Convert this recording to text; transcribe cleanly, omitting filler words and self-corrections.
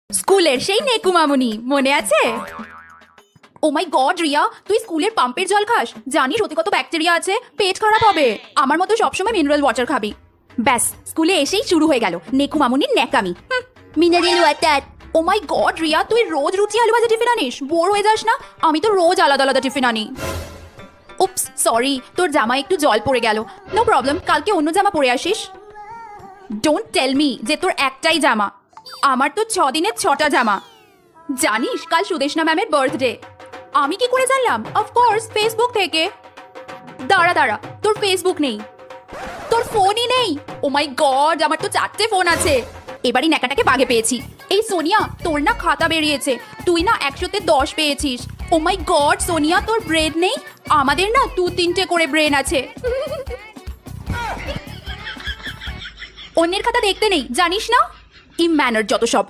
স্কুলের সেই নেকু মামুনি মনে আছে? ও মাই গড রিয়া, তুই স্কুলের পাম্পের জল খাস? জানিস ওতে কত ব্যাকটেরিয়া আছে, পেট খারাপ হবে। আমার মতো সবসময় মিনারেল ওয়াটার খাবি। ব্যাস, স্কুলে এসেই শুরু হয়ে গেল নেকু মামুনির ন্যাকামি। Mineral water. Oh my god Riya, তুই রোজ রুচি আলু ভাজা টিফিন আনিস? বোর হয়ে যাস না? আমি তো রোজ আলাদা আলাদা টিফিন আনি। উপস সরি, তোর জামায় একটু জল পড়ে গেল। নো প্রবলেম, কালকে অন্য জামা পরে আসিস। ডোন্ট টেল মি যে তোর একটাই জামা। আমার তো 6 দিনের 6টা জামা। জানিস কাল সুদেশনা ম্যামের বার্থডে। আমি কি করে জানলাম? অফকোর্স ফেসবুক থেকে। দাঁড়া দাঁড়া, তোর ফেসবুক নেই? তোর ফোনই নেই? ও মাই গড, আমার তো 4টে ফোন আছে। এবারই ন্যাকাটাকে বাগে পেয়েছি। এই সোনিয়া, তোর না খাতা বেরিয়েছে, তুই না 100তে 10 পেয়েছিস। ও মাই গড সোনিয়া, তোর ব্রেন নেই? আমাদের না 2-3টে করে ব্রেন আছে। অন্যের খাতা দেখতে নেই জানিস না? ইম্যানার যত সব।